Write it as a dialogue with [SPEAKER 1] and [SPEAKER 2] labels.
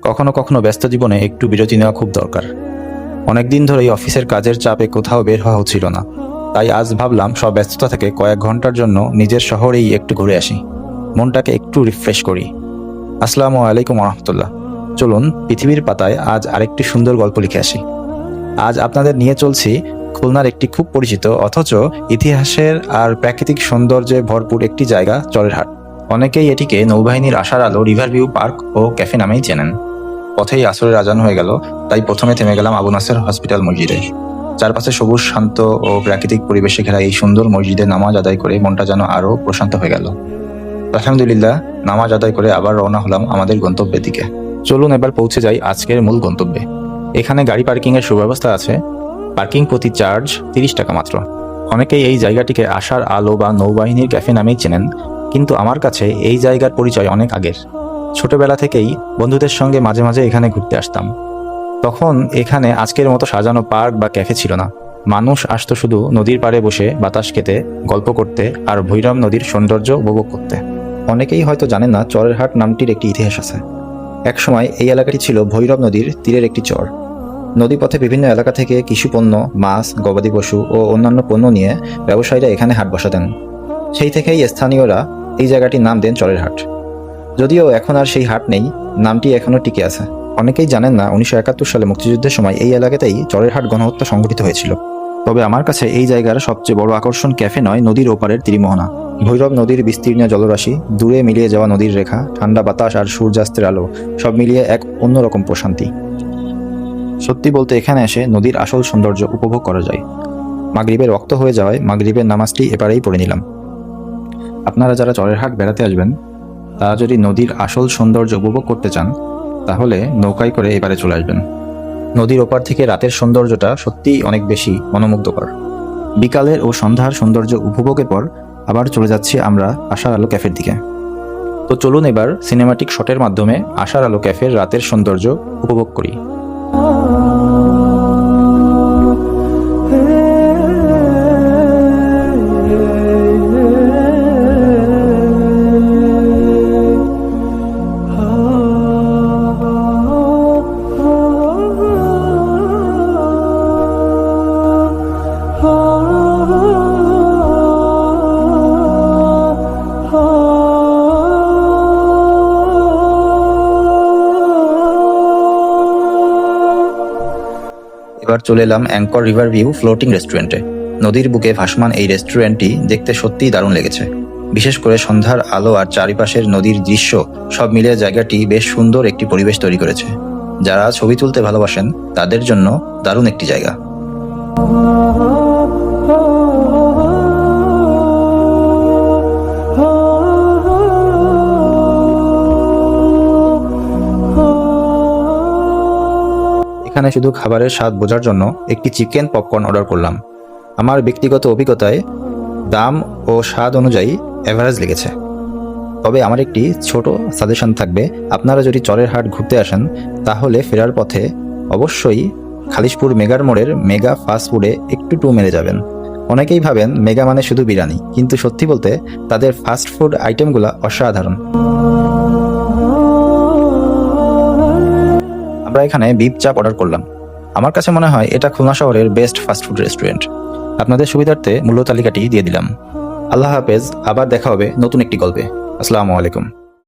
[SPEAKER 1] কখনো কখনো ব্যস্ত জীবনে একটু বিরতি নেওয়া খুব দরকার। অনেকদিন ধরেই অফিসের কাজের চাপে কোথাও বের হওয়া হচ্ছিল না, তাই আজ ভাবলাম সব ব্যস্ততা থেকে কয়েক ঘন্টার জন্য নিজের শহরেই একটু ঘুরে আসি, মনটাকে একটু রিফ্রেশ করি। আসসালামু আলাইকুম রহমতুল্লাহ। চলুন পৃথিবীর পাতায় আজ আরেকটি সুন্দর গল্প লিখে আসি। আজ আপনাদের নিয়ে চলছি খুলনার একটি খুব পরিচিত অথচ ইতিহাসের আর প্রাকৃতিক সৌন্দর্যে ভরপুর একটি জায়গা, চরেরহাট। অনেকেই এটিকে নৌবাহিনীর আশার আলো রিভার ভিউ পার্ক ও ক্যাফে নামেই চেনেন। পথেই আসরের আজান হয়ে গেল, তাই প্রথমে থেমে গেলাম আবু নাসের হসপিটাল মসজিদে। চারপাশে সবুজ, শান্ত ও প্রাকৃতিক পরিবেশে ঘেরা এই সুন্দর মসজিদে নামাজ আদায় করে মনটা যেন আরও প্রশান্ত হয়ে গেল। আলহামদুলিল্লাহ, নামাজ আদায় করে আবার রওনা হলাম আমাদের গন্তব্যের দিকে। চলুন এবার পৌঁছে যাই আজকের মূল গন্তব্যে। এখানে গাড়ি পার্কিংয়ের সুব্যবস্থা আছে। পার্কিং প্রতি চার্জ 30 টাকা মাত্র। অনেকেই এই জায়গাটিকে আশার আলো বা নৌবাহিনীর ক্যাফে নামেই চেনেন, কিন্তু আমার কাছে এই জায়গার পরিচয় অনেক আগের। ছোটবেলা থেকেই বন্ধুদের সঙ্গে মাঝে মাঝে এখানে ঘুরতে আসতাম। তখন এখানে আজকের মতো সাজানো পার্ক বা ক্যাফে ছিল না। মানুষ আসতো শুধু নদীর পাড়ে বসে বাতাস খেতে, গল্প করতে আর ভৈরব নদীর সৌন্দর্য উপভোগ করতে। অনেকেই হয়তো জানেন না, চরেরহাট নামটির একটি ইতিহাস আছে। একসময় এই এলাকাটি ছিল ভৈরব নদীর তীরের একটি চর। নদীপথে বিভিন্ন এলাকা থেকে কৃষিপণ্য, মাছ, গবাদি পশু ও অন্যান্য পণ্য নিয়ে ব্যবসায়ীরা এখানে হাট বসাতেন। সেই থেকেই স্থানীয়রা এই জায়গাটির নাম দেন চরেরহাট। যদিও এখন আর সেই হাট নেই, নামটি এখনও টিকে আছে। অনেকেই জানেন না, 1971 সালে মুক্তিযুদ্ধের সময় এই এলাকাতেই চরেরহাট গণহত্যা সংঘটিত হয়েছিল। তবে আমার কাছে এই জায়গার সবচেয়ে বড় আকর্ষণ ক্যাফে নয়, নদীর ওপারের ত্রিমোহনা। ভৈরব নদীর বিস্তীর্ণ জলরাশি, দূরে মিলিয়ে যাওয়া নদীর রেখা, ঠান্ডা বাতাস আর সূর্যাস্তের আলো, সব মিলিয়ে এক অন্যরকম প্রশান্তি। সত্যি বলতে এখানে এসে নদীর আসল সৌন্দর্য উপভোগ করা যায়। মাগরিবের রক্ত হয়ে যাওয়ায় মাগরিবের নামাজটি এবারেই পড়ে নিলাম। আপনারা যারা চরেরহাট বেড়াতে আসবেন, তারা যদি নদীর আসল সৌন্দর্য উপভোগ করতে চান, তাহলে নৌকায় করে এবারে চলে আসবেন। নদীর ওপার থেকে রাতের সৌন্দর্যটা সত্যিই অনেক বেশি মনোমুগ্ধকর। বিকালের ও সন্ধ্যার সৌন্দর্য উপভোগের পর আবার চলে যাচ্ছি আমরা আশার আলো ক্যাফের দিকে। তো চলুন এবার সিনেমাটিক শটের মাধ্যমে আশার আলো ক্যাফের রাতের সৌন্দর্য উপভোগ করি। এবার চলে এলাম অ্যাঙ্কর রিভার ভিউ ফ্লোটিং রেস্টুরেন্টে। নদীর বুকে ভাসমান এই রেস্টুরেন্টটি দেখতে সত্যিই দারুণ লেগেছে। বিশেষ করে সন্ধ্যার আলো আর চারিপাশের নদীর দৃশ্য, সব মিলিয়ে জায়গাটি বেশ সুন্দর একটি পরিবেশ তৈরি করেছে। যারা ছবি তুলতে ভালোবাসেন তাদের জন্য দারুণ একটি জায়গা। এখানে শুধু খাবারের স্বাদ বোঝার জন্য একটি চিকেন পপকর্ন অর্ডার করলাম। আমার ব্যক্তিগত অভিজ্ঞতায় দাম ও স্বাদ অনুযায়ী এভারেজ লেগেছে। তবে আমার একটি ছোট সাজেশন থাকবে, আপনারা যদি চরেরহাট ঘুরতে আসেন, তাহলে ফেরার পথে অবশ্যই খালিশপুর মেগার মোড়ের মেগা ফাস্ট ফুডে একটু মেরে যাবেন। অনেকেই ভাবেন মেগা মানে শুধু বিরিয়ানি, কিন্তু সত্যি বলতে তাদের ফাস্ট ফুড আইটেমগুলো অসাধারণ। আমরা এখানে বিফ চাপ অর্ডার করলাম। আমার কাছে মনে হয় এটা খুলনা শহরের বেস্ট ফাস্টফুড রেস্টুরেন্ট। আপনাদের সুবিধার্থে মূল্য তালিকাটি দিয়ে দিলাম। আল্লাহ হাফেজ, আবার দেখা হবে নতুন একটি গল্পে। আসসালামু আলাইকুম।